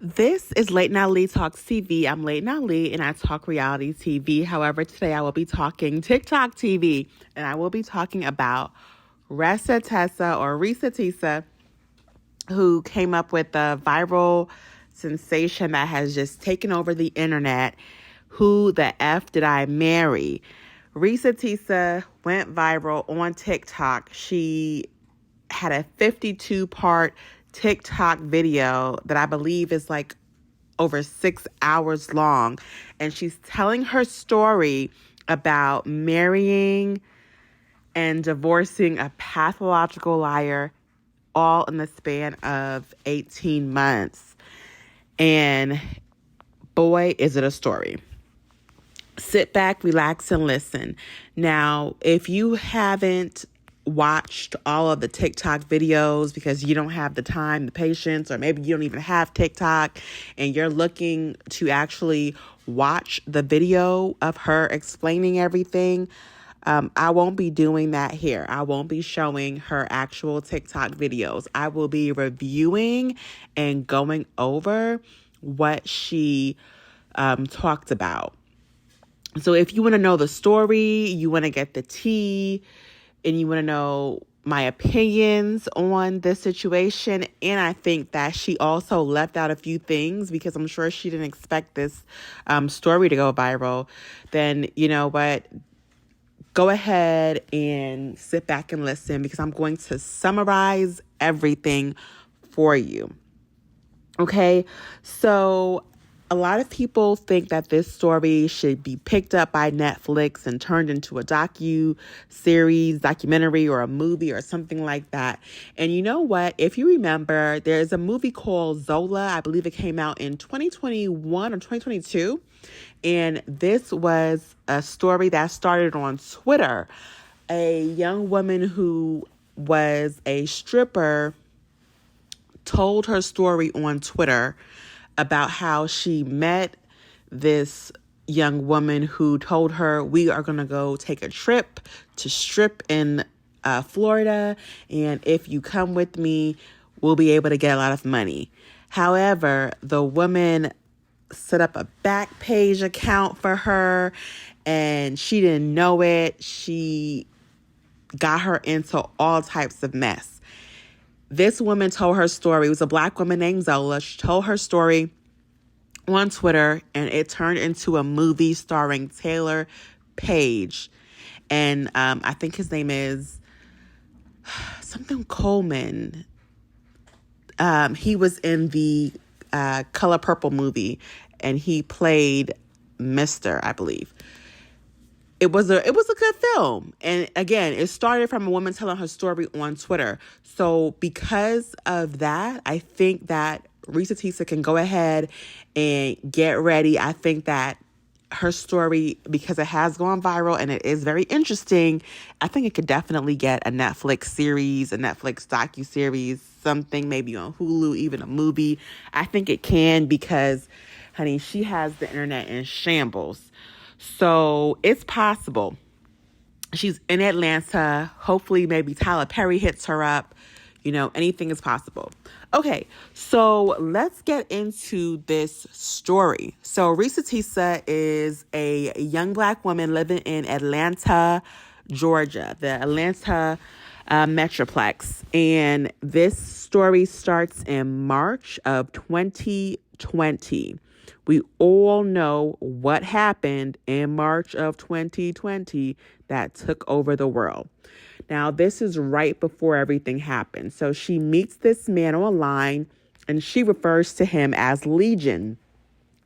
This is Late Night Lee Talks TV. I'm Late Night Lee and I talk reality TV. However, today I will be talking TikTok TV and I will be talking about Reesa Teesa, who came up with a viral sensation that has just taken over the internet. Who the F did I marry? Reesa Teesa went viral on TikTok. She had a 52-part TikTok video that I believe is like over 6 hours long. And she's telling her story about marrying and divorcing a pathological liar all in the span of 18 months. And boy, is it a story. Sit back, relax, and listen. Now, if you haven't watched all of the TikTok videos because you don't have the time, the patience, or maybe you don't even have TikTok and you're looking to actually watch the video of her explaining everything, I won't be doing that here. I won't be showing her actual TikTok videos. I will be reviewing and going over what she talked about. So if you want to know the story, you want to get the tea, and you want to know my opinions on this situation, and I think that she also left out a few things because I'm sure she didn't expect this story to go viral, then you know what? Go ahead and sit back and listen because I'm going to summarize everything for you. Okay, so a lot of people think that this story should be picked up by Netflix and turned into a documentary, or a movie or something like that. And you know what? If you remember, there's a movie called Zola. I believe it came out in 2021 or 2022. And this was a story that started on Twitter. A young woman who was a stripper told her story on Twitter about how she met this young woman who told her, we are going to go take a trip to strip in Florida. And if you come with me, we'll be able to get a lot of money. However, the woman set up a Backpage account for her and she didn't know it. She got her into all types of mess. This woman told her story. It was a Black woman named Zola. She told her story on Twitter, and it turned into a movie starring Taylor Page. And I think his name is something Coleman. He was in the Color Purple movie, and he played Mr., I believe. It was a good film. And again, it started from a woman telling her story on Twitter. So because of that, I think that Reesa Teesa can go ahead and get ready. I think that her story, because it has gone viral and it is very interesting, I think it could definitely get a Netflix series, a Netflix docuseries, something maybe on Hulu, even a movie. I think it can because, honey, she has the internet in shambles. So it's possible. She's in Atlanta. Hopefully, maybe Tyler Perry hits her up. You know, anything is possible. Okay, so let's get into this story. So Reesa Teesa is a young Black woman living in Atlanta, Georgia, the Atlanta Metroplex. And this story starts in March of 2020. We all know what happened in March of 2020 that took over the world. Now, this is right before everything happened. So she meets this man online and she refers to him as Legion.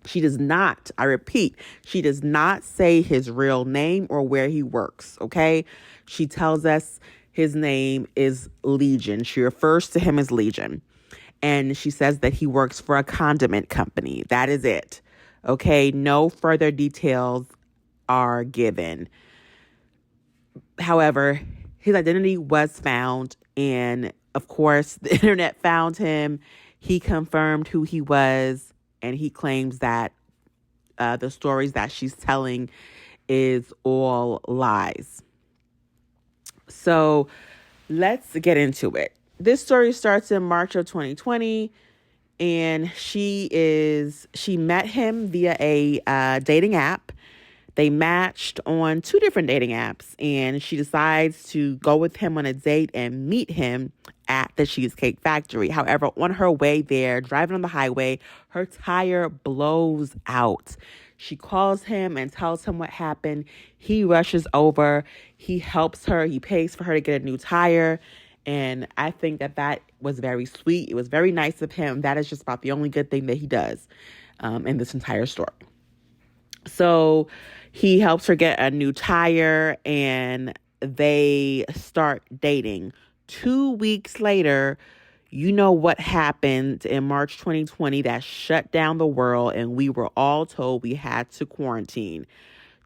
She does not, I repeat, she does not say his real name or where he works, okay? She tells us his name is Legion. She refers to him as Legion. And she says that he works for a condiment company. That is it. Okay, no further details are given. However, his identity was found, and of course, the internet found him. He confirmed who he was, and he claims that the stories that she's telling is all lies. So let's get into it. This story starts in March of 2020. And she met him via a dating app. They matched on two different dating apps, and she decides to go with him on a date and meet him at the Cheesecake Factory. However, on her way there, driving on the highway, her tire blows out. She calls him and tells him what happened. He rushes over. He helps her. He pays for her to get a new tire. And I think that was very sweet. It was very nice of him. That is just about the only good thing that he does in this entire story. So he helps her get a new tire and they start dating. 2 weeks later, you know what happened in March 2020 that shut down the world, and we were all told we had to quarantine.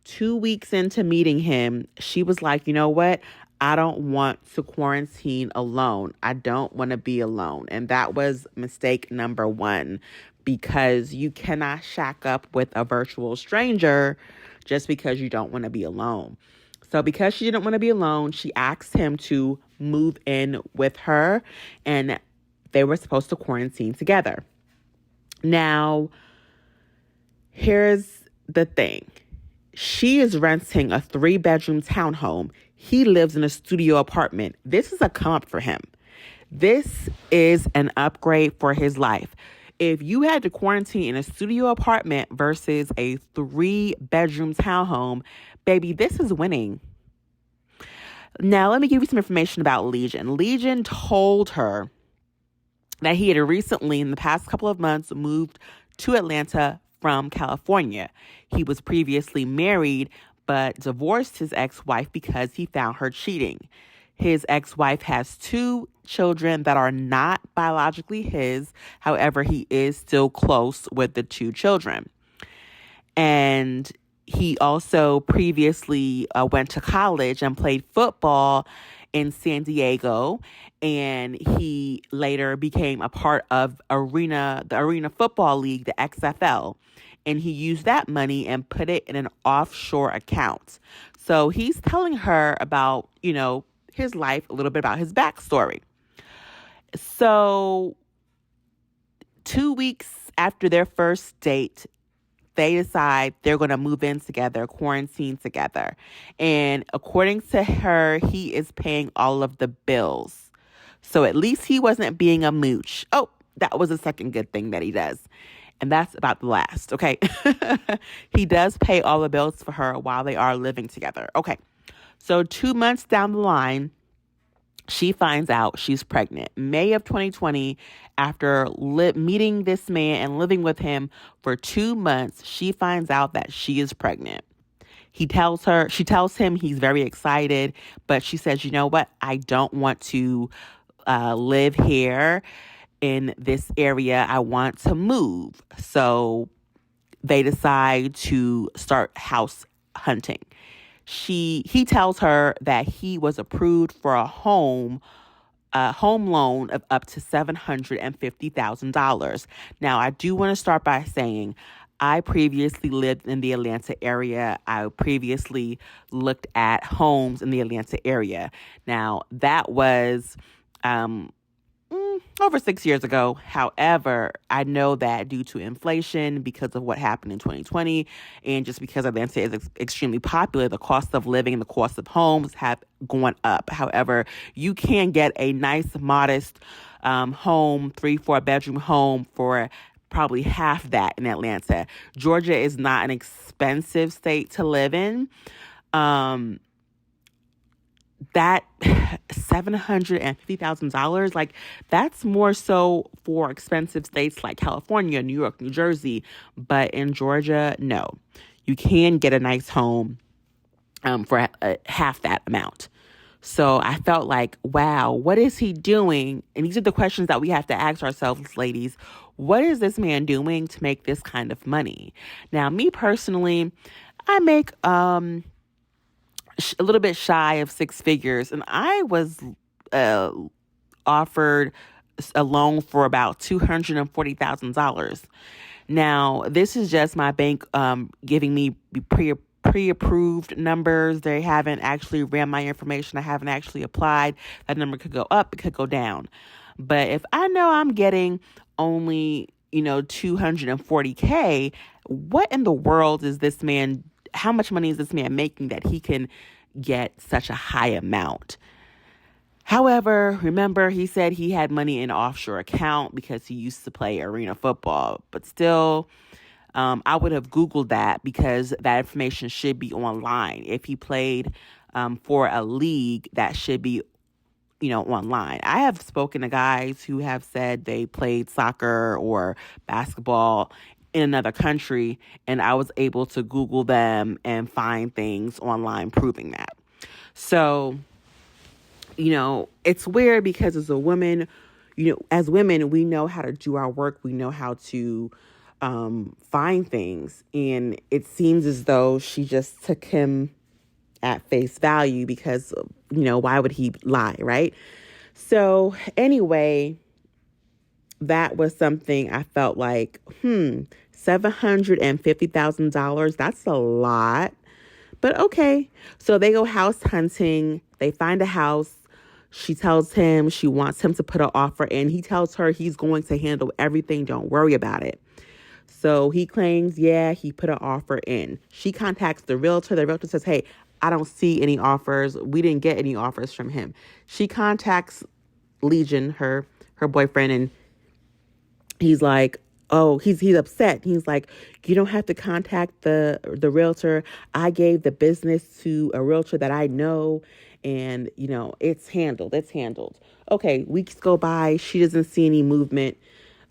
2 weeks into meeting him, she was like, you know what? I don't want to quarantine alone. I don't want to be alone. And that was mistake number one, because you cannot shack up with a virtual stranger just because you don't want to be alone. So because she didn't want to be alone, she asked him to move in with her, and they were supposed to quarantine together. Now, here's the thing. She is renting a 3-bedroom townhome. He lives in a studio apartment. This is a come up for him. This is an upgrade for his life. If you had to quarantine in a studio apartment versus a 3-bedroom townhome, baby, this is winning. Now, let me give you some information about Legion. Legion told her that he had recently, in the past couple of months, moved to Atlanta from California. He was previously married, but divorced his ex-wife because he found her cheating. His ex-wife has 2 children that are not biologically his. However, he is still close with the 2 children. And he also previously went to college and played football in San Diego. And he later became a part of the Arena Football League, the XFL. And he used that money and put it in an offshore account. So he's telling her about, his life, a little bit about his backstory. So 2 weeks after their first date, they decide they're going to move in together, quarantine together. And according to her, he is paying all of the bills. So at least he wasn't being a mooch. Oh, that was the second good thing that he does. And that's about the last, okay? He does pay all the bills for her while they are living together. Okay. So 2 months down the line, she finds out she's pregnant. May of 2020, after meeting this man and living with him for 2 months, she finds out that she is pregnant. She tells him he's very excited, but she says, you know what? I don't want to live here in this area. I want to move. So they decide to start house hunting. He tells her that he was approved for a home loan of up to $750,000. Now, I do want to start by saying I previously lived in the Atlanta area. I previously looked at homes in the Atlanta area. Now, that was over 6 years ago. However, I know that due to inflation, because of what happened in 2020, and just because Atlanta is extremely popular, the cost of living and the cost of homes have gone up. However, you can get a nice, modest home, 3-4 bedroom home for probably half that in Atlanta. Georgia is not an expensive state to live in. That $750,000, like, that's more so for expensive states like California, New York, New Jersey. But in Georgia, no. You can get a nice home for half that amount. So I felt like, wow, what is he doing? And these are the questions that we have to ask ourselves, ladies. What is this man doing to make this kind of money? Now, me personally, I make a little bit shy of 6 figures, and I was offered a loan for about $240,000. Now, this is just my bank giving me pre-approved numbers. They haven't actually ran my information. I haven't actually applied. That number could go up, it could go down. But if I know I'm getting only, 240K. What in the world is this man, how much money is this man making that he can get such a high amount? However, remember, he said he had money in an offshore account because he used to play arena football. But still, I would have Googled that because that information should be online. If he played for a league, that should be, online. I have spoken to guys who have said they played soccer or basketball in another country, and I was able to Google them and find things online proving that. So, it's weird because as a woman, as women, we know how to do our work. We know how to find things. And it seems as though she just took him at face value because, why would he lie, right? So anyway, that was something I felt like, $750,000, that's a lot. But okay. So they go house hunting. They find a house. She tells him she wants him to put an offer in. He tells her he's going to handle everything. Don't worry about it. So he claims, he put an offer in. She contacts the realtor. The realtor says, hey, I don't see any offers. We didn't get any offers from him. She contacts Legion, her boyfriend, and he's like, oh, he's upset. He's like, you don't have to contact the realtor. I gave the business to a realtor that I know, and, it's handled. It's handled. Okay, weeks go by. She doesn't see any movement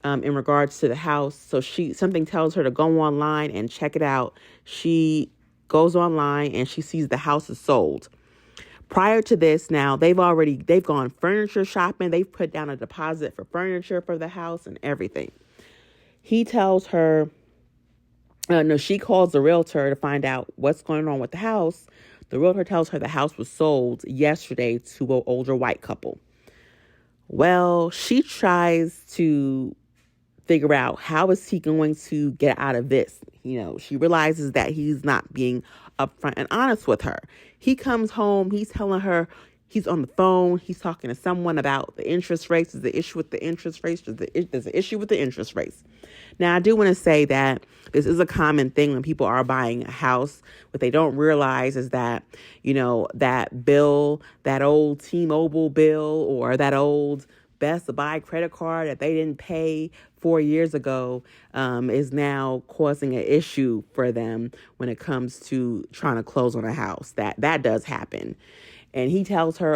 in regards to the house. So something tells her to go online and check it out. She goes online and she sees the house is sold. Prior to this, now they've gone furniture shopping. They've put down a deposit for furniture for the house and everything. He tells her, she calls the realtor to find out what's going on with the house. The realtor tells her the house was sold yesterday to an older white couple. Well, she tries to figure out how is he going to get out of this. She realizes that he's not being upfront and honest with her. He comes home, he's telling her, he's on the phone, he's talking to someone about the interest rates. There's the issue with the interest rates. There's an issue with the interest rates. Now, I do want to say that this is a common thing when people are buying a house. What they don't realize is that, that bill, that old T-Mobile bill or that old Best Buy credit card that they didn't pay 4 years ago is now causing an issue for them when it comes to trying to close on a house. That does happen. And he tells her,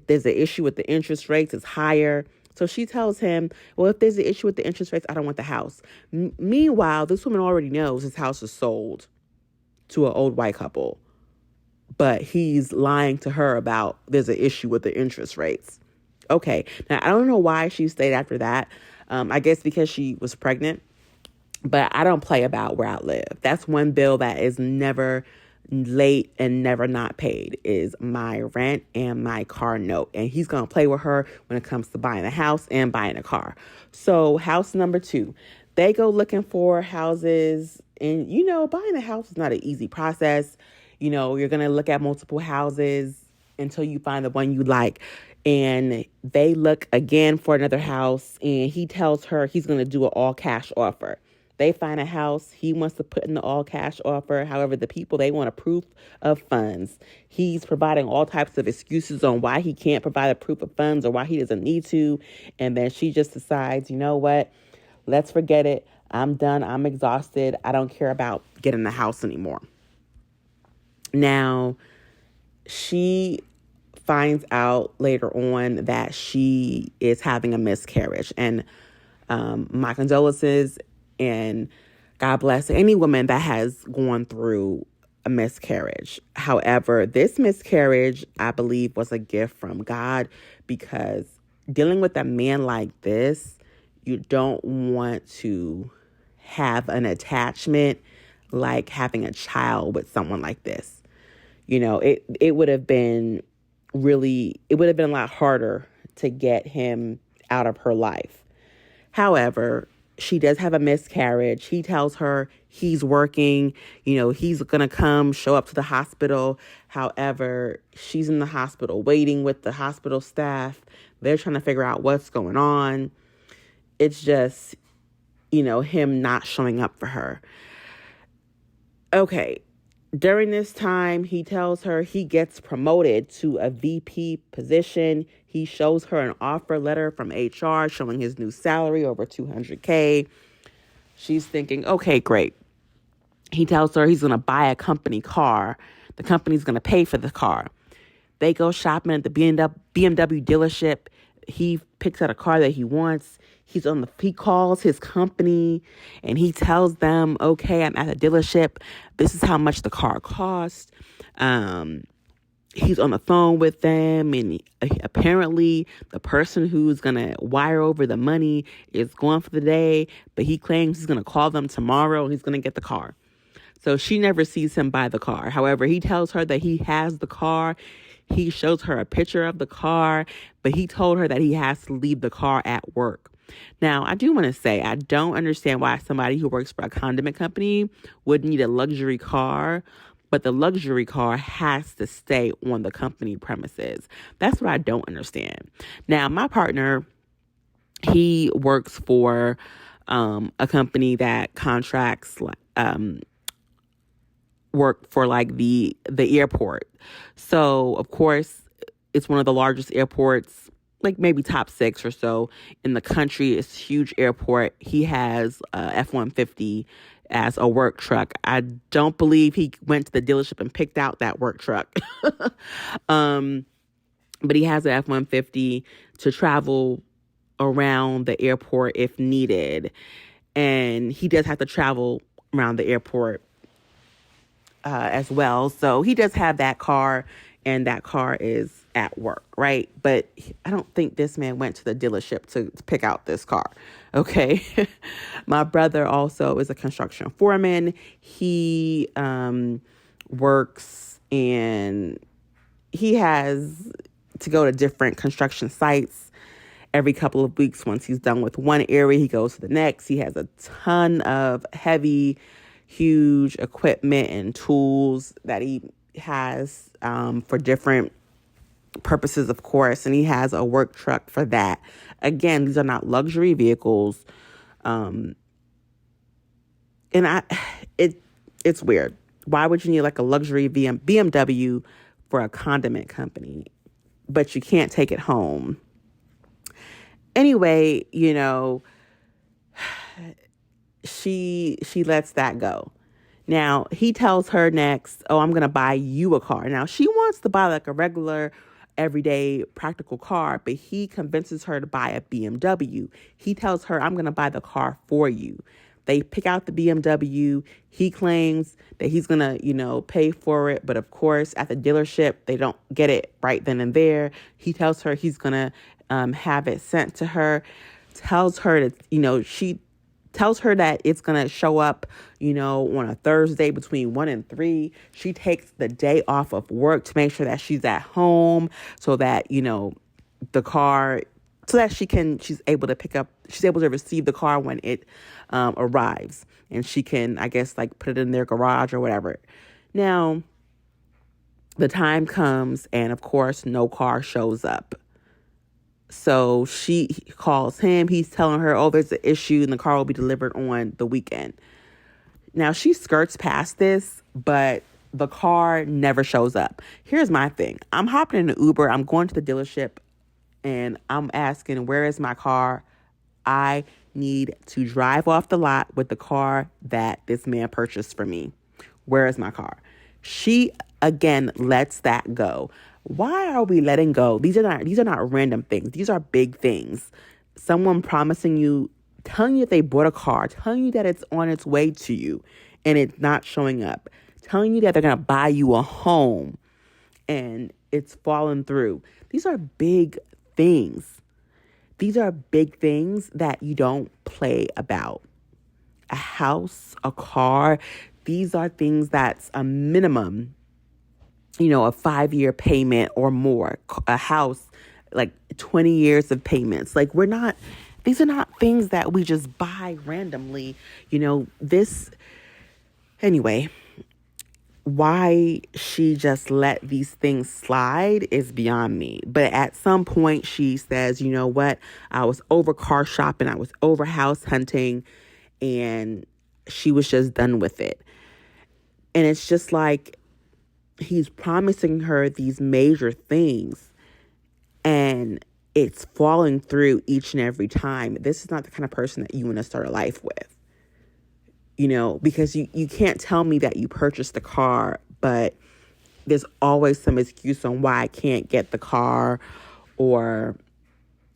there's an issue with the interest rates. It's higher. So she tells him, well, if there's an issue with the interest rates, I don't want the house. Meanwhile, this woman already knows his house is sold to an old white couple. But he's lying to her about there's an issue with the interest rates. Okay. Now, I don't know why she stayed after that. I guess because she was pregnant. But I don't play about where I live. That's one bill that is never late and never not paid is my rent and my car note. And he's going to play with her when it comes to buying a house and buying a car. So house number 2, they go looking for houses. And, buying a house is not an easy process. You're going to look at multiple houses until you find the one you like. And they look again for another house. And he tells her he's going to do an all cash offer. They find a house. He wants to put in the all cash offer. However, the people, they want a proof of funds. He's providing all types of excuses on why he can't provide a proof of funds or why he doesn't need to. And then she just decides, you know what? Let's forget it. I'm done. I'm exhausted. I don't care about getting the house anymore. Now, she finds out later on that she is having a miscarriage. And my condolences. And God bless any woman that has gone through a miscarriage. However, this miscarriage, I believe, was a gift from God because dealing with a man like this, you don't want to have an attachment like having a child with someone like this. It would have been a lot harder to get him out of her life. However, she does have a miscarriage. He tells her he's working, he's going to show up to the hospital. However, she's in the hospital waiting with the hospital staff. They're trying to figure out what's going on. it's just, him not showing up for her. Okay. During this time, he tells her he gets promoted to a VP position. He shows her an offer letter from HR showing his new salary over $200K. She's thinking, okay, great. He tells her he's going to buy a company car. The company's going to pay for the car. They go shopping at the BMW dealership. He picks out a car that he wants. He calls his company and he tells them, okay, I'm at the dealership. This is how much the car costs. He's on the phone with them, and apparently the person who's going to wire over the money is gone for the day, but he claims he's going to call them tomorrow and he's going to get the car. So she never sees him buy the car. However, he tells her that he has the car. He shows her a picture of the car, but he told her that he has to leave the car at work. Now, I do want to say, I don't understand why somebody who works for a condiment company would need a luxury car, but the luxury car has to stay on the company premises. That's what I don't understand. Now, my partner, he works for a company that contracts work for like the airport. So, of course, it's one of the largest airports, like maybe top 6 or so in the country. It's a huge airport. He has a F-150 as a work truck. I don't believe he went to the dealership and picked out that work truck. But he has an F-150 to travel around the airport if needed. And he does have to travel around the airport as well. So he does have that car, and that car is at work, right? But I don't think this man went to the dealership to pick out this car. Okay. My brother also is a construction foreman. He works, and he has to go to different construction sites every couple of weeks. Once he's done with one area, he goes to the next. He has a ton of heavy, huge equipment and tools that he has for different purposes, of course, and he has a work truck for that. Again, these are not luxury vehicles, and it's weird. Why would you need like a luxury BMW for a condiment company, but you can't take it home? Anyway, she lets that go. Now, he tells her next, oh, I'm going to buy you a car. Now, she wants to buy like a regular, everyday, practical car, but he convinces her to buy a BMW. He tells her, I'm going to buy the car for you. They pick out the BMW. He claims that he's going to, pay for it. But of course, at the dealership, they don't get it right then and there. He tells her he's going to have it sent to her. Tells her that, she tells her that it's going to show up, on a Thursday between 1 and 3. She takes the day off of work to make sure that she's at home so that, the car, so that she's able to receive the car when it arrives. And she can, I guess, like put it in their garage or whatever. Now, the time comes and of course, no car shows up. So she calls him. He's telling her, oh, there's an issue and the car will be delivered on the weekend. Now, she skirts past this, but the car never shows up. Here's my thing. I'm hopping in an Uber. I'm going to the dealership and I'm asking, where is my car? I need to drive off the lot with the car that this man purchased for me. Where is my car? She, again, lets that go. Why are we letting go? These are not random things. These are big things. Someone promising you, telling you that they bought a car, telling you that it's on its way to you and it's not showing up, telling you that they're going to buy you a home and it's fallen through. These are big things. These are big things that you don't play about. A house, a car, these are things that's a minimum, a 5-year payment or more. A house, like 20 years of payments. Like these are not things that we just buy randomly. Anyway, why she just let these things slide is beyond me. But at some point she says, you know what? I was over car shopping. I was over house hunting, and she was just done with it. And it's just like he's promising her these major things, and it's falling through each and every time. This is not the kind of person that you want to start a life with. Because you can't tell me that you purchased the car, but there's always some excuse on why I can't get the car, or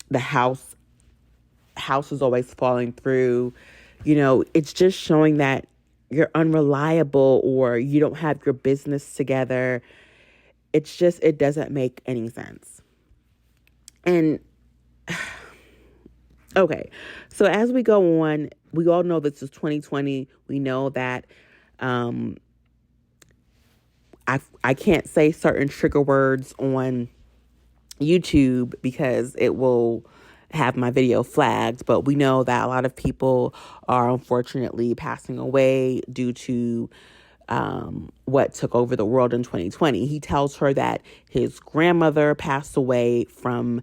the house is always falling through. It's just showing that you're unreliable, or you don't have your business together. It doesn't make any sense. And okay, so as we go on, we all know this is 2020. We know that I can't say certain trigger words on YouTube because it will have my video flagged, but we know that a lot of people are unfortunately passing away due to what took over the world in 2020. He tells her that his grandmother passed away from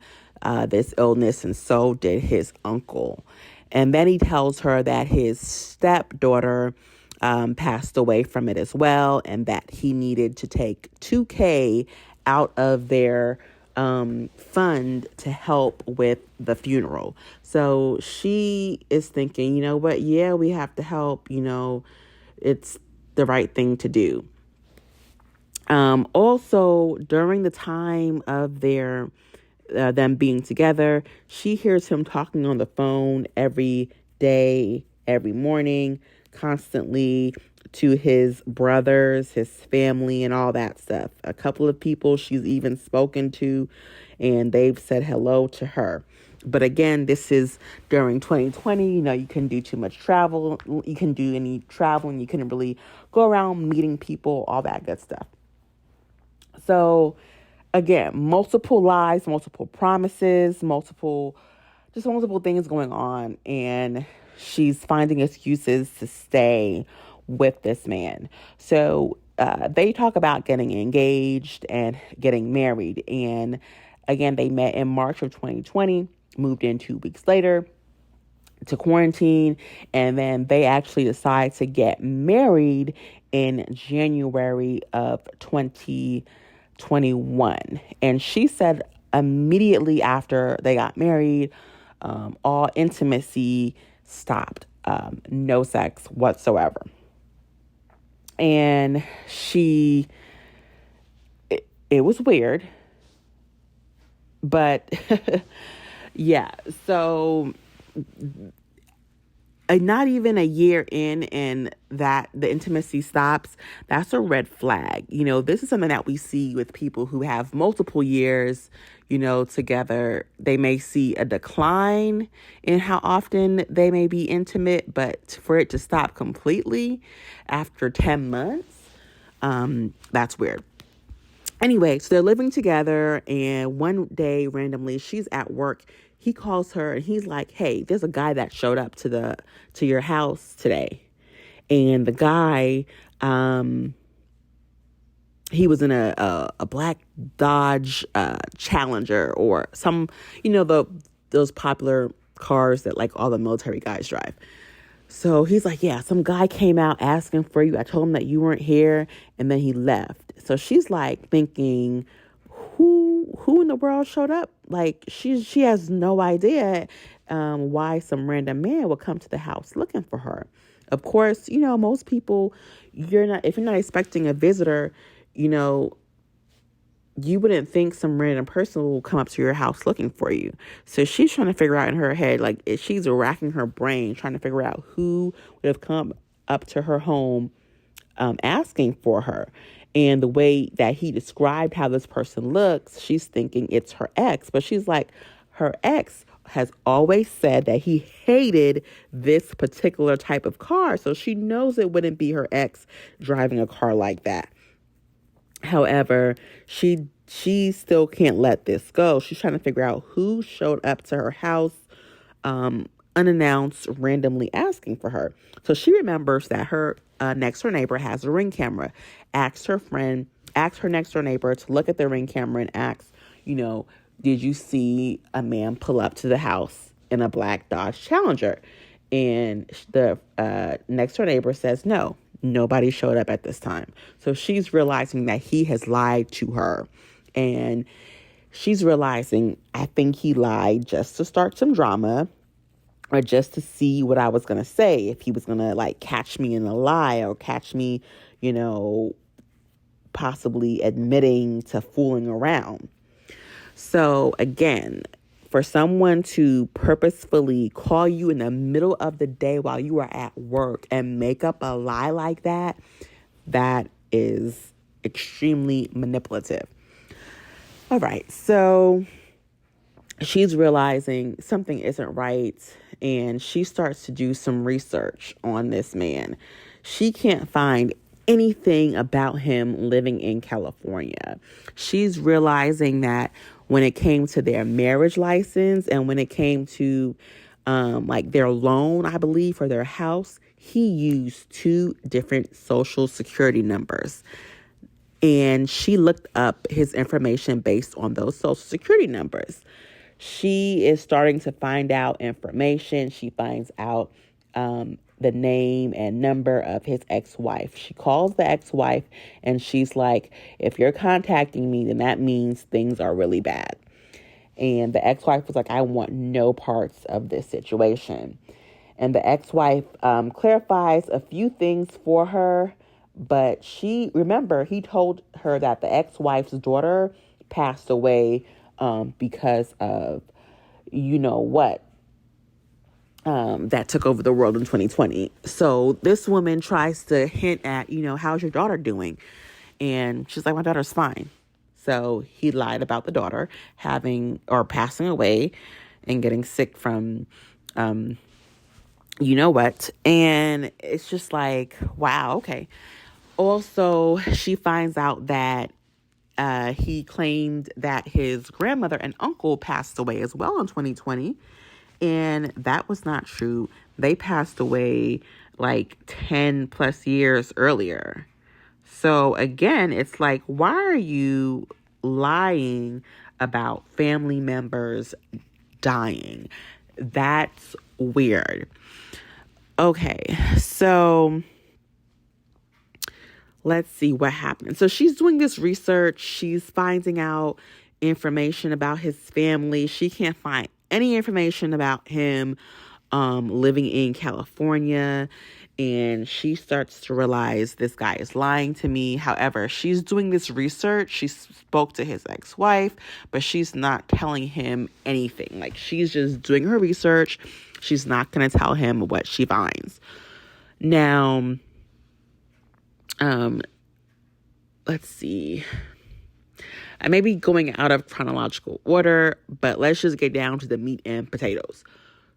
this illness, and so did his uncle. And then he tells her that his stepdaughter passed away from it as well, and that he needed to take $2,000 out of their fund to help with the funeral. So she is thinking, you know what? Yeah, we have to help. It's the right thing to do. Also, during the time of them being together, she hears him talking on the phone every day, every morning, constantly, to his brothers, his family, and all that stuff. A couple of people she's even spoken to, and they've said hello to her. But again, this is during 2020. You couldn't do too much travel. You couldn't do any traveling. You couldn't really go around meeting people, all that good stuff. So again, multiple lies, multiple promises, multiple things going on. And she's finding excuses to stay with this man. So they talk about getting engaged and getting married. And again, they met in March of 2020, moved in 2 weeks later to quarantine, and then they actually decide to get married in January of 2021. And she said immediately after they got married, all intimacy stopped, no sex whatsoever. And it was weird, but yeah, so not even a year in and that the intimacy stops, that's a red flag. This is something that we see with people who have multiple years, together. They may see a decline in how often they may be intimate, but for it to stop completely after 10 months, that's weird. Anyway, so they're living together, and one day randomly she's at work. He calls her and he's like, "Hey, there's a guy that showed up to your house today." And the guy, he was in a black Dodge Challenger, or some, those popular cars that like all the military guys drive. So he's like, "Yeah, some guy came out asking for you. I told him that you weren't here," and then he left. So she's like thinking, who in the world showed up? Like she has no idea why some random man would come to the house looking for her. Of course, most people, if you're not expecting a visitor, you wouldn't think some random person will come up to your house looking for you. So she's trying to figure out in her head, like she's racking her brain, trying to figure out who would have come up to her home asking for her. And the way that he described how this person looks, she's thinking it's her ex. But she's like, her ex has always said that he hated this particular type of car. So she knows it wouldn't be her ex driving a car like that. However, she still can't let this go. She's trying to figure out who showed up to her house unannounced, randomly asking for her. So she remembers that her next door neighbor has a Ring camera. Asks her next door neighbor to look at the Ring camera and asks, did you see a man pull up to the house in a black Dodge Challenger? And the next door neighbor says, no, nobody showed up at this time. So she's realizing that he has lied to her. And she's realizing, I think he lied just to start some drama, or just to see what I was going to say, if he was going to like catch me in a lie, or catch me, possibly admitting to fooling around. So again, for someone to purposefully call you in the middle of the day while you are at work and make up a lie like that, that is extremely manipulative. All right, so she's realizing something isn't right, and she starts to do some research on this man. She can't find anything about him living in California. She's realizing that when it came to their marriage license and when it came to like their loan, I believe, for their house, he used 2 different social security numbers. And she looked up his information based on those social security numbers. She is starting to find out information. She finds out the name and number of his ex-wife. She calls the ex-wife and she's like, if you're contacting me, then that means things are really bad. And the ex-wife was like, I want no parts of this situation. And the ex-wife clarifies a few things for her, but he told her that the ex-wife's daughter passed away because of, that took over the world in 2020. So this woman tries to hint at, how's your daughter doing? And she's like, my daughter's fine. So he lied about the daughter passing away and getting sick from, what. And it's just like, wow, okay. Also, she finds out that he claimed that his grandmother and uncle passed away as well in 2020. And that was not true. They passed away like 10 plus years earlier. So again, it's like, why are you lying about family members dying? That's weird. Okay, so let's see what happened. So she's doing this research. She's finding out information about his family. She can't find any information about him living in California. And she starts to realize this guy is lying to me. However, she's doing this research. She spoke to his ex-wife, but she's not telling him anything. Like, she's just doing her research. She's not going to tell him what she finds. Now, let's see. I may be going out of chronological order, but let's just get down to the meat and potatoes.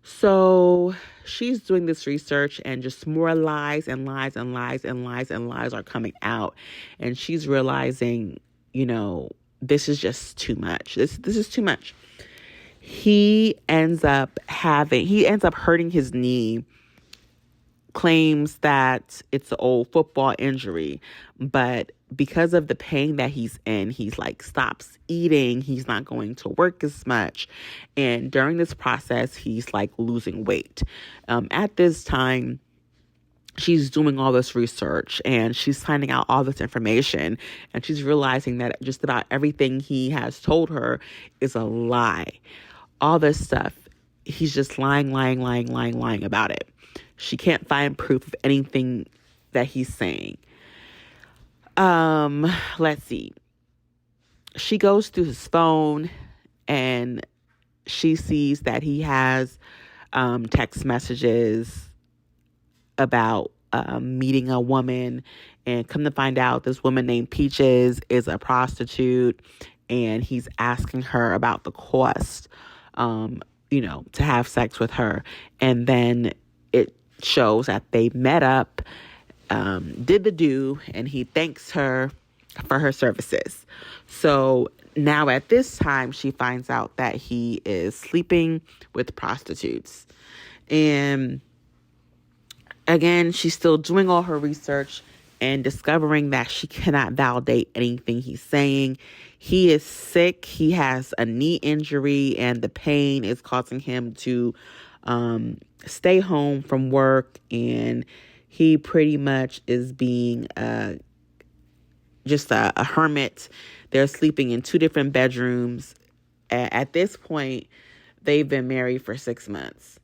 So she's doing this research, and just more lies and lies and lies and lies and lies are coming out. And she's realizing, this is just too much. This is too much. He ends up hurting his knee, claims that it's an old football injury, but because of the pain that he's in, he's like stops eating. He's not going to work as much. And during this process, he's like losing weight. At this time, she's doing all this research and she's finding out all this information, and she's realizing that just about everything he has told her is a lie. All this stuff, he's just lying about it. She can't find proof of anything that he's saying. Let's see. She goes through his phone and she sees that he has text messages about meeting a woman, and come to find out this woman named Peaches is a prostitute, and he's asking her about the cost, to have sex with her. And then it shows that they met up, did the do, and he thanks her for her services. So now at this time, she finds out that he is sleeping with prostitutes. And again, she's still doing all her research and discovering that she cannot validate anything he's saying. He is sick. He has a knee injury, and the pain is causing him to stay home from work. And he pretty much is being just a hermit. They're sleeping in 2 different bedrooms. At this point, they've been married for 6 months.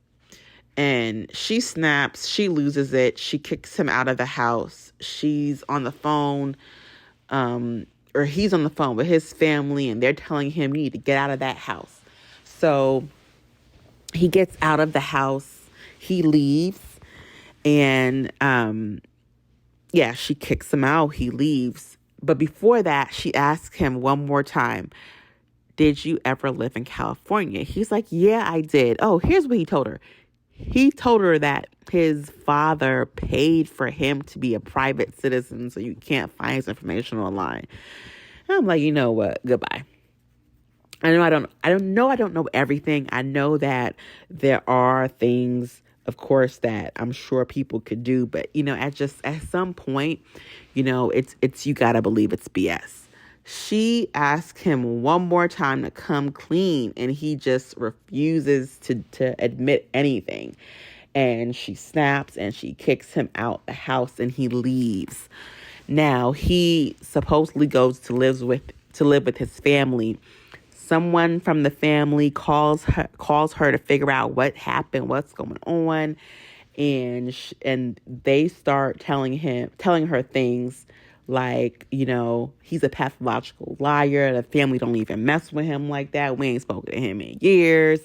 And she snaps, she loses it, she kicks him out of the house. She's on the phone, or he's on the phone with his family, and they're telling him, you need to get out of that house. So he gets out of the house, he leaves, and she kicks him out, he leaves. But before that, she asks him one more time, did you ever live in California? He's like, yeah, I did. Oh, here's what he told her. He told her that his father paid for him to be a private citizen, so you can't find his information online. And I'm like, you know what? Goodbye. I don't know everything. I know that there are things, of course, that I'm sure people could do, but at some point, it's you gotta believe it's BS. She asked him one more time to come clean, and he just refuses to admit anything. And she snaps and she kicks him out the house, and he leaves. Now he supposedly goes to live with his family. Someone from the family calls her to figure out what happened, what's going on, and they start telling her things like, he's a pathological liar. The family don't even mess with him like that. We ain't spoken to him in years.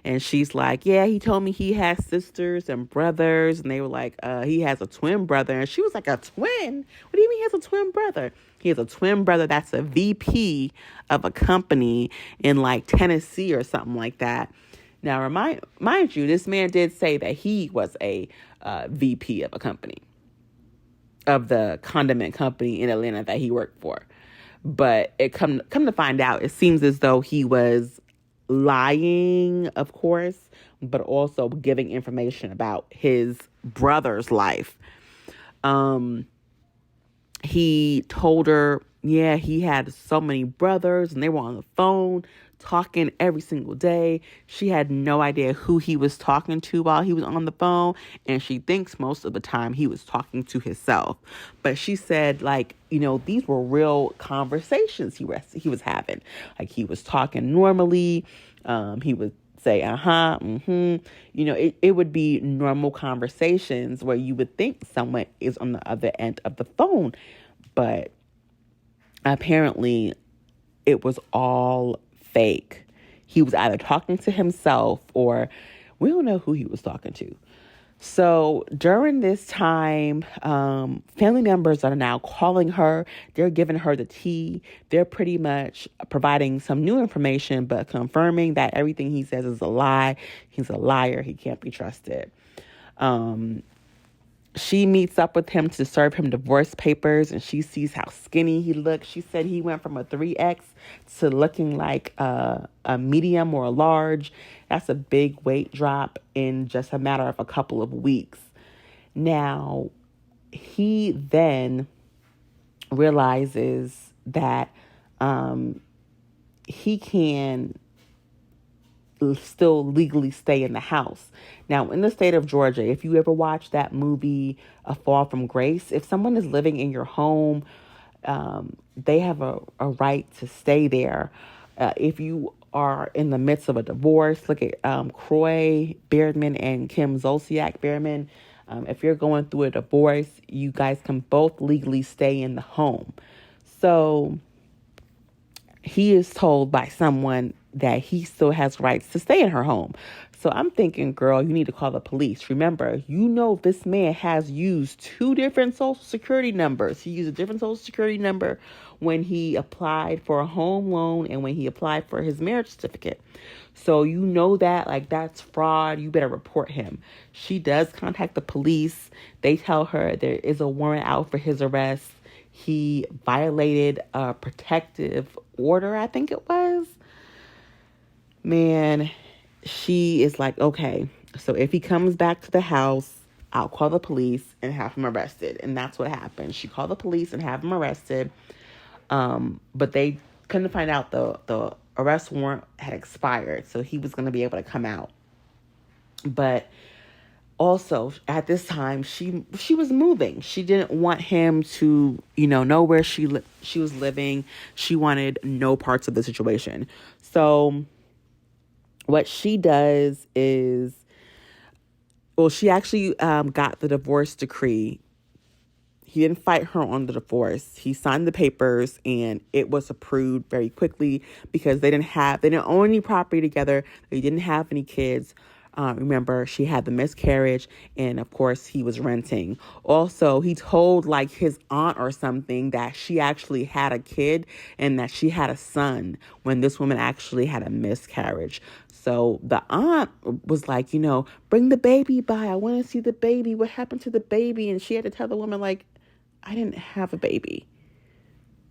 And she's like, yeah, he told me he has sisters and brothers. And they were like, he has a twin brother. And she was like, a twin? What do you mean he has a twin brother? He has a twin brother that's a VP of a company in like Tennessee or something like that. Now, mind you, this man did say that he was a VP of a company, of the condiment company in Atlanta that he worked for. But it come to find out, it seems as though he was lying, of course, but also giving information about his brother's life. He told her, yeah, he had so many brothers and they were on the phone talking every single day. She had no idea who he was talking to while he was on the phone, and she thinks most of the time he was talking to himself. But she said, like, these were real conversations he was having. Like, he was talking normally. He would say, it would be normal conversations where you would think someone is on the other end of the phone. But apparently it was all fake. He was either talking to himself or we don't know who he was talking to. So during this time, family members are now calling her. They're giving her the tea. They're pretty much providing some new information, but confirming that everything he says is a lie. He's a liar. He can't be trusted. She meets up with him to serve him divorce papers, and she sees how skinny he looks. She said he went from a 3X to looking like a medium or a large. That's a big weight drop in just a matter of a couple of weeks. Now, he then realizes that he can still legally stay in the house. Now, in the state of Georgia, if you ever watch that movie, A Fall from Grace, if someone is living in your home, they have a right to stay there. If you are in the midst of a divorce, look at Croy Beardman and Kim Zolciak Beardman. If you're going through a divorce, you guys can both legally stay in the home. So he is told by someone that he still has rights to stay in her home. So I'm thinking, girl, you need to call the police. Remember, this man has used 2 different social security numbers. He used a different social security number when he applied for a home loan and when he applied for his marriage certificate. So that's fraud. You better report him. She does contact the police. They tell her there is a warrant out for his arrest. He violated a protective order, I think it was. Man, she is like, okay, So if he comes back to the house, I'll call the police and have him arrested. And that's what happened. She called the police and have him arrested. But they couldn't find out the arrest warrant had expired, so he was going to be able to come out. But also at this time, she was moving. She didn't want him to, know where she was living. She wanted no parts of the situation. So what she does is, well, she actually got the divorce decree. He didn't fight her on the divorce. He signed the papers and it was approved very quickly because they didn't own any property together. They didn't have any kids. Remember, she had the miscarriage and of course he was renting. Also, he told like his aunt or something that she actually had a kid and that she had a son when this woman actually had a miscarriage. So the aunt was like, bring the baby by. I want to see the baby. What happened to the baby? And she had to tell the woman like, I didn't have a baby,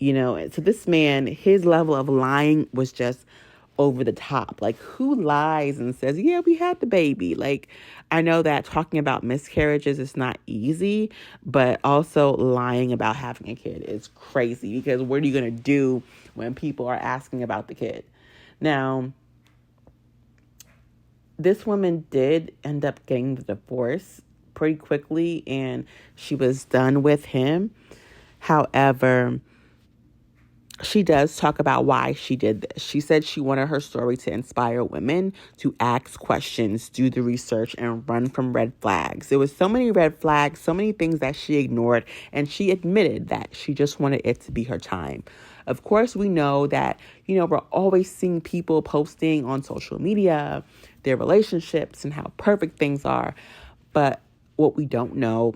and so this man, his level of lying was just over the top. Like, who lies and says, yeah, we had the baby? Like, I know that talking about miscarriages is not easy, but also lying about having a kid is crazy because what are you going to do when people are asking about the kid? Now, this woman did end up getting the divorce pretty quickly and she was done with him. However, she does talk about why she did this. She said she wanted her story to inspire women to ask questions, do the research, and run from red flags. There was so many red flags, so many things that she ignored, and she admitted that she just wanted it to be her time. Of course, we know that, we're always seeing people posting on social media, their relationships and how perfect things are. But what we don't know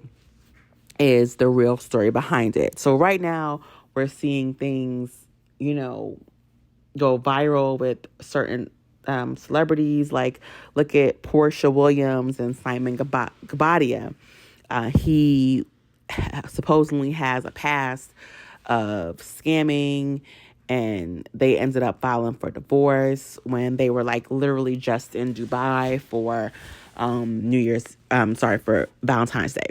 is the real story behind it. So right now we're seeing things, go viral with certain celebrities. Like look at Portia Williams and Simon Gabadia. He supposedly has a past of scamming and they ended up filing for divorce when they were like literally just in Dubai for for Valentine's Day.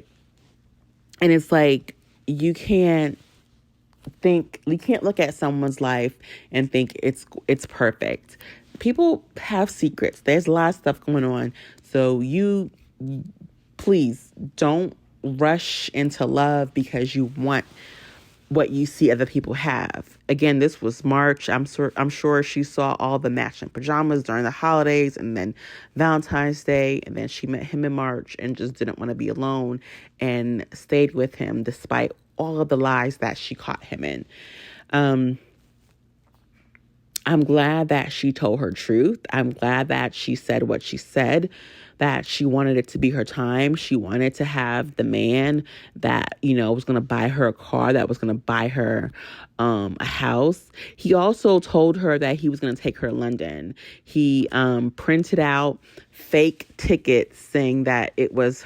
And it's like, you can't look at someone's life and think it's perfect. People have secrets. There's a lot of stuff going on. So you please don't rush into love because you want what you see other people have. Again, this was March. I'm sure she saw all the matching pajamas during the holidays and then Valentine's Day. And then she met him in March and just didn't want to be alone and stayed with him despite all of the lies that she caught him in. I'm glad that she told her truth. I'm glad that she said what she said, that she wanted it to be her time. She wanted to have the man that, was going to buy her a car, that was going to buy her a house. He also told her that he was going to take her to London. He printed out fake tickets saying that it was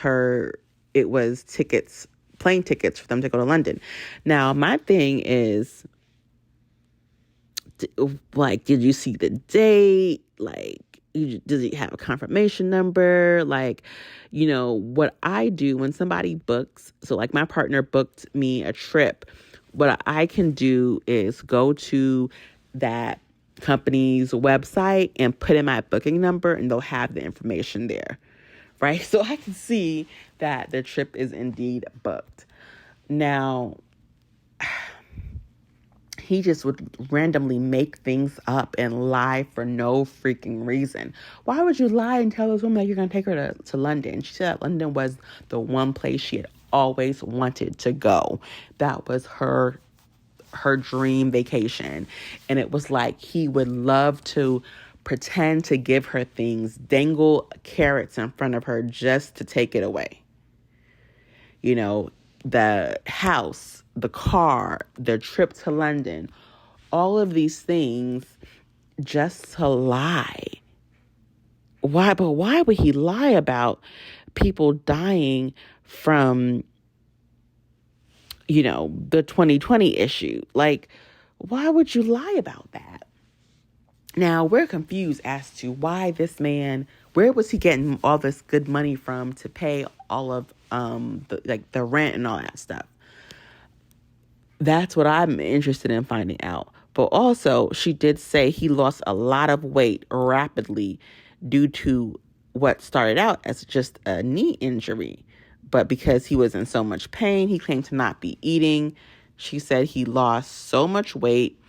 plane tickets for them to go to London. Now, my thing is, like, did you see the date? Like, does he have a confirmation number? Like, what I do when somebody books, so like my partner booked me a trip, what I can do is go to that company's website and put in my booking number and they'll have the information there, right? So I can see that the trip is indeed booked. Now, he just would randomly make things up and lie for no freaking reason. Why would you lie and tell this woman that you're going to take her to London? She said London was the one place she had always wanted to go. That was her dream vacation. And it was like he would love to pretend to give her things, dangle carrots in front of her just to take it away. The house, the car, the trip to London, all of these things just to lie. Why? But why would he lie about people dying from, the 2020 issue? Like, why would you lie about that? Now, we're confused as to why this man, where was he getting all this good money from to pay all of the rent and all that stuff. That's what I'm interested in finding out. But also, she did say he lost a lot of weight rapidly due to what started out as just a knee injury. But because he was in so much pain, he claimed to not be eating. She said he lost so much weight.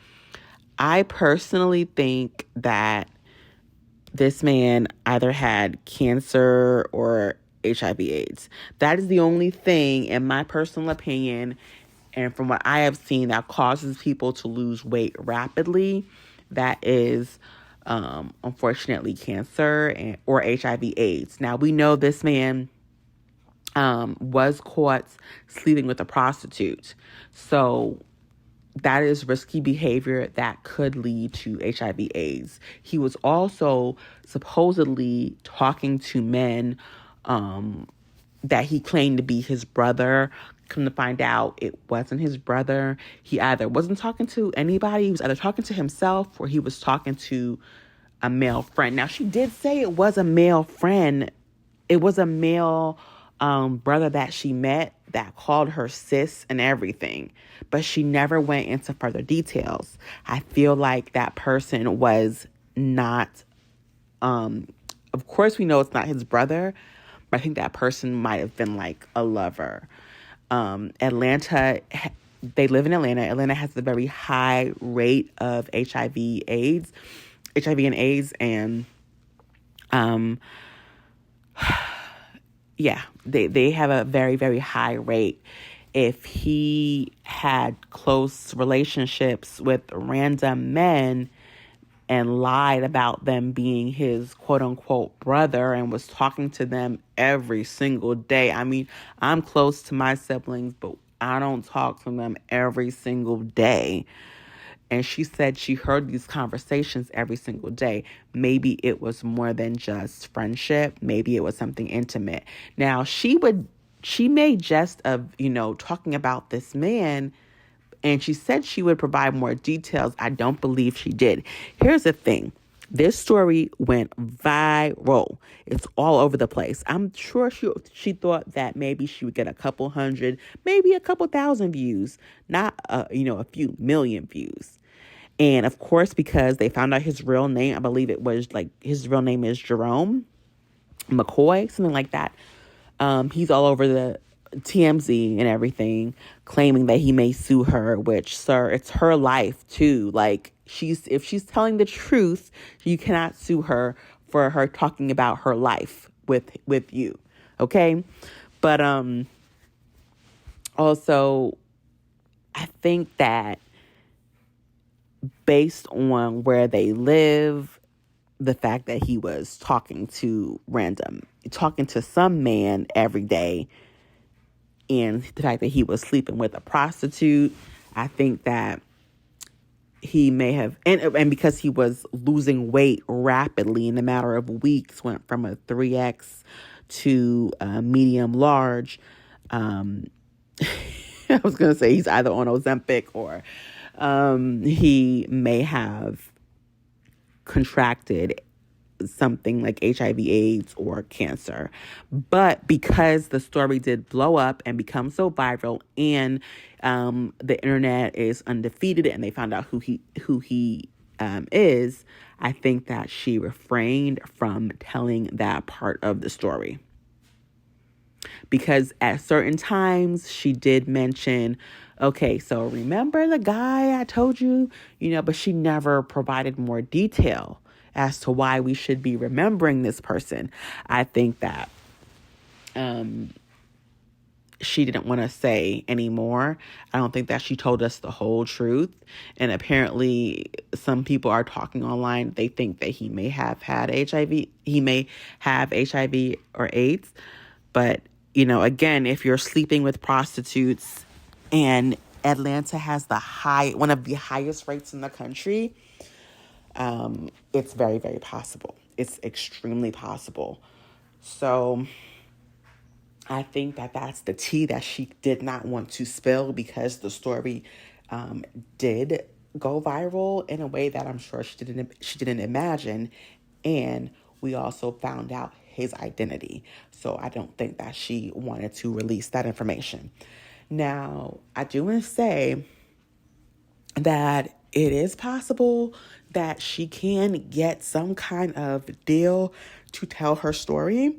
I personally think that this man either had cancer or HIV/AIDS. That is the only thing, in my personal opinion, and from what I have seen, that causes people to lose weight rapidly. That is, unfortunately, cancer or HIV/AIDS. Now, we know this man was caught sleeping with a prostitute. So that is risky behavior that could lead to HIV/AIDS. He was also supposedly talking to men that he claimed to be his brother. Come to find out, it wasn't his brother. He either wasn't talking to anybody, he was either talking to himself, or he was talking to a male friend. Now, she did say it was a male friend. It was a male brother that she met that called her sis and everything, but she never went into further details. I feel like that person was not, of course we know it's not his brother, but I think that person might have been like a lover. Atlanta, they live in Atlanta. Atlanta has a very high rate of HIV and AIDS, and yeah, they have a very, very high rate. If he had close relationships with random men and lied about them being his quote unquote brother and was talking to them every single day. I mean, I'm close to my siblings, but I don't talk to them every single day. And she said she heard these conversations every single day. Maybe it was more than just friendship. Maybe it was something intimate. Now, she made jest of, talking about this man, and she said she would provide more details. I don't believe she did. Here's the thing. This story went viral. It's all over the place. I'm sure she thought that maybe she would get a couple hundred, maybe a couple thousand views, not a few million views. And of course, because they found out his real name, I believe it was like his real name is Jerome McCoy, something like that. He's all over the TMZ and everything, claiming that he may sue her, which, sir, it's her life too. Like, if she's telling the truth, you cannot sue her for her talking about her life with you. Okay. But, also, I think that based on where they live, the fact that he was talking to some man every day, and the fact that he was sleeping with a prostitute, I think that he may have, and because he was losing weight rapidly in a matter of weeks, went from a 3X to a medium large. I was going to say he's either on Ozempic or he may have contracted something like HIV/AIDS or cancer. But because the story did blow up and become so viral, and the internet is undefeated, and they found out who he is, I think that she refrained from telling that part of the story. Because at certain times she did mention, okay, so remember the guy I told you, but she never provided more detail as to why we should be remembering this person. I think that she didn't want to say anymore. I don't think that she told us the whole truth. And apparently some people are talking online. They think that he may have had HIV. He may have HIV or AIDS. But, again, if you're sleeping with prostitutes, and Atlanta has one of the highest rates in the country, it's very, very possible. It's extremely possible. So I think that that's the tea that she did not want to spill, because the story did go viral in a way that I'm sure she didn't imagine. And we also found out his identity. So I don't think that she wanted to release that information. Now, I do want to say that it is possible that she can get some kind of deal to tell her story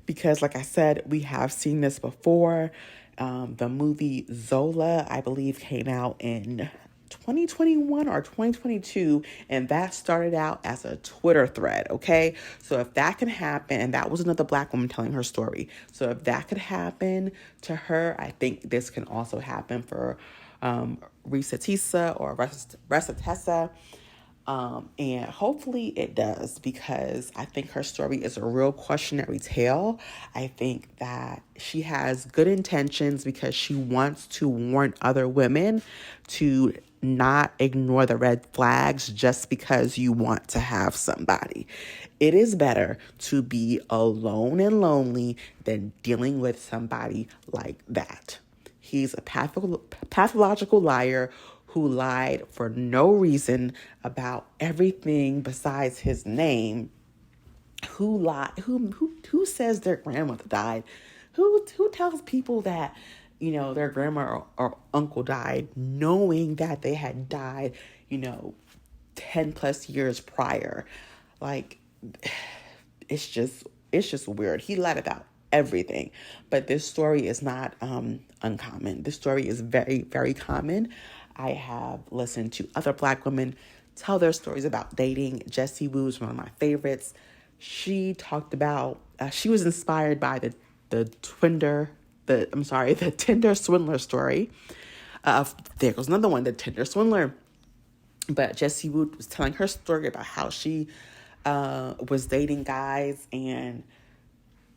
because, like I said, we have seen this before. The movie Zola, I believe, came out in 2021 or 2022, and that started out as a Twitter thread, okay? So if that can happen, and that was another Black woman telling her story. So if that could happen to her, I think this can also happen for Reesa Teesa or Reesa Teesa. And hopefully it does, because I think her story is a real cautionary tale. I think that she has good intentions because she wants to warn other women to not ignore the red flags just because you want to have somebody. It is better to be alone and lonely than dealing with somebody like that. He's a pathological liar who lied for no reason about everything besides his name. Who says their grandmother died? Who tells people that, their grandma or uncle died knowing that they had died, 10 plus years prior? Like, it's just weird. He lied about everything. But this story is not uncommon. This story is very, very common. I have listened to other Black women tell their stories about dating. Jessie Woo is one of my favorites. She talked about, she was inspired by the Tinder swindler story. There goes another one, the Tinder swindler. But Jessie Woo was telling her story about how she was dating guys and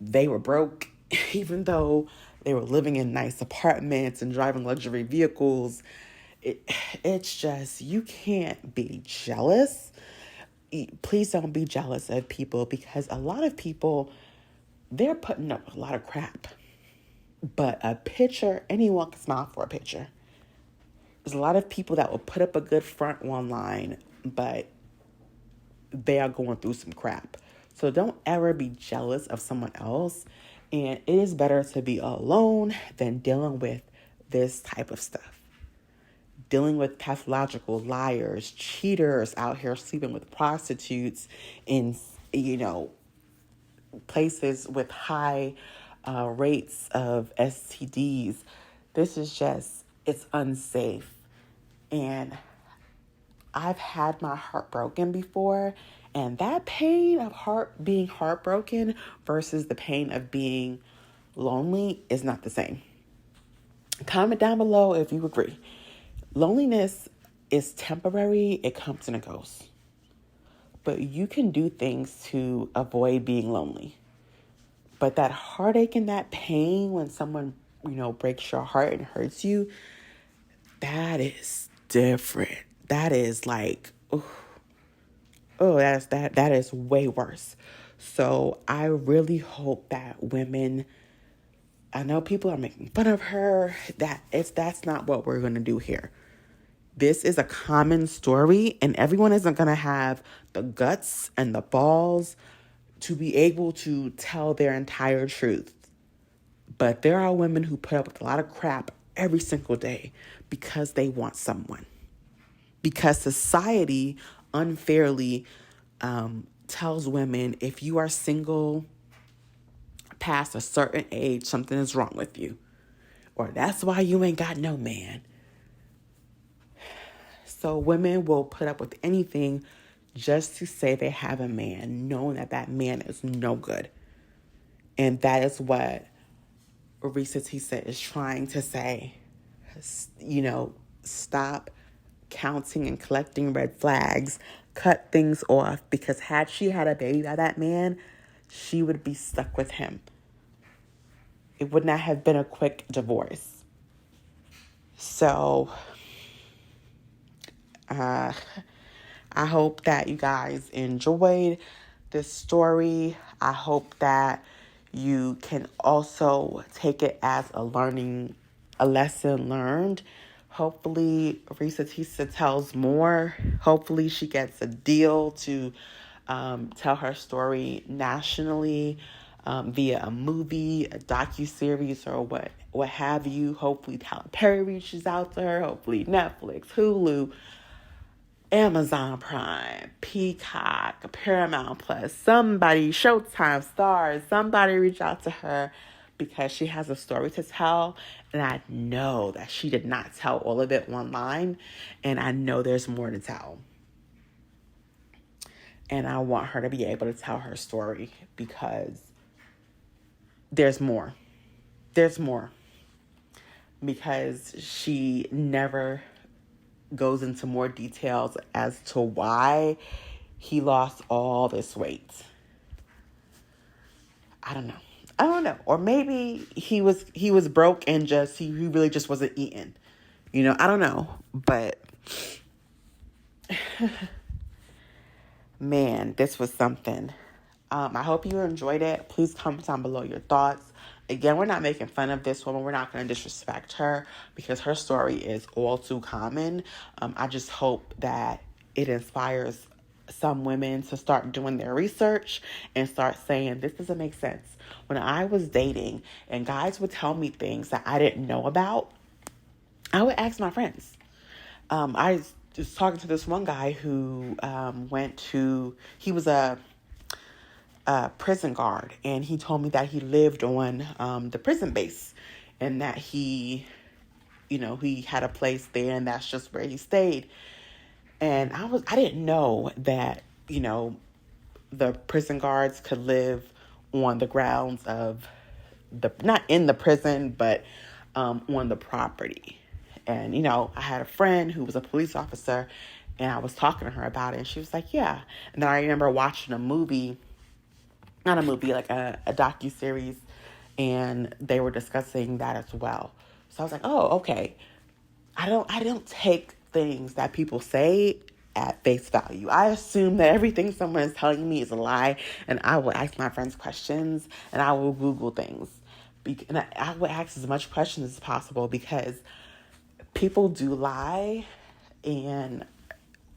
they were broke, even though they were living in nice apartments and driving luxury vehicles. It's just, you can't be jealous. Please don't be jealous of people, because a lot of people, they're putting up a lot of crap. But a picture, anyone can smile for a picture. There's a lot of people that will put up a good front online, but they are going through some crap. So don't ever be jealous of someone else. And it is better to be alone than dealing with this type of stuff. Dealing with pathological liars, cheaters out here sleeping with prostitutes in, places with high rates of STDs. This is just, it's unsafe. And I've had my heart broken before, and that pain of being heartbroken versus the pain of being lonely is not the same. Comment down below if you agree. Loneliness is temporary. It comes and it goes. But you can do things to avoid being lonely. But that heartache and that pain when someone, breaks your heart and hurts you, that is different. That is like, that is way worse. So I really hope that women, I know people are making fun of her, that's not what we're going to do here. This is a common story, and everyone isn't going to have the guts and the balls to be able to tell their entire truth. But there are women who put up with a lot of crap every single day because they want someone. Because society unfairly tells women, if you are single past a certain age, something is wrong with you. Or that's why you ain't got no man. So women will put up with anything just to say they have a man, knowing that that man is no good. And that is what Reesa Teesa is trying to say. Stop counting and collecting red flags. Cut things off, because had she had a baby by that man, she would be stuck with him. It would not have been a quick divorce. So I hope that you guys enjoyed this story. I hope that you can also take it as a lesson learned. Hopefully, Reesa Teesa tells more. Hopefully, she gets a deal to tell her story nationally via a movie, a docuseries, or what have you. Hopefully, Tyler Perry reaches out to her. Hopefully, Netflix, Hulu, Amazon Prime, Peacock, Paramount Plus, somebody, Showtime, Stars, somebody reach out to her because she has a story to tell. And I know that she did not tell all of it online. And I know there's more to tell. And I want her to be able to tell her story because there's more. There's more. Because she never goes into more details as to why he lost all this weight. I don't know. Or maybe he was broke and he really just wasn't eating. I don't know. But man, this was something. I hope you enjoyed it. Please comment down below your thoughts. Again, we're not making fun of this woman. We're not going to disrespect her because her story is all too common. I just hope that it inspires some women to start doing their research and start saying, this doesn't make sense. When I was dating and guys would tell me things that I didn't know about, I would ask my friends. I was talking to this one guy who he was a prison guard, and he told me that he lived on the prison base and that he had a place there and that's just where he stayed. And I didn't know that, the prison guards could live on the grounds of not in the prison, but on the property. And, I had a friend who was a police officer, and I was talking to her about it, and she was like, yeah. And then I remember watching not a movie, like a docuseries, and they were discussing that as well. So I was like, oh, okay. I don't take things that people say at face value. I assume that everything someone is telling me is a lie, and I will ask my friends questions, and I will Google things. And I would ask as much questions as possible because people do lie, and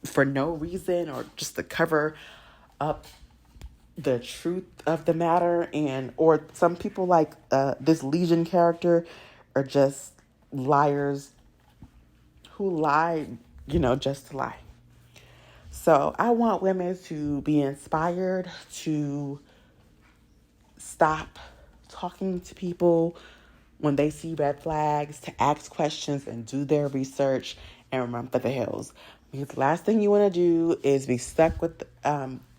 for no reason or just to cover up the truth of the matter. Or some people like this Legion character are just liars who lie, just to lie. So I want women to be inspired to stop talking to people when they see red flags, to ask questions and do their research and run for the hills. Because the last thing you want to do is be stuck with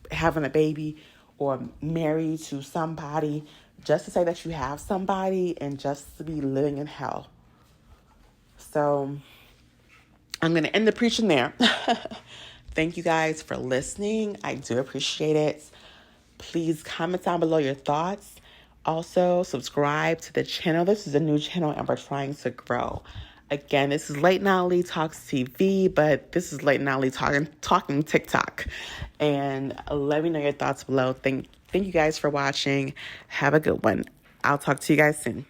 having a baby or married to somebody just to say that you have somebody and just to be living in hell. So I'm going to end the preaching there. Thank you guys for listening. I do appreciate it. Please comment down below your thoughts. Also, subscribe to the channel. This is a new channel and we're trying to grow. Again, this is Late Nolly Talks TV, but this is Late Nolly Talking TikTok. And let me know your thoughts below. Thank you guys for watching. Have a good one. I'll talk to you guys soon.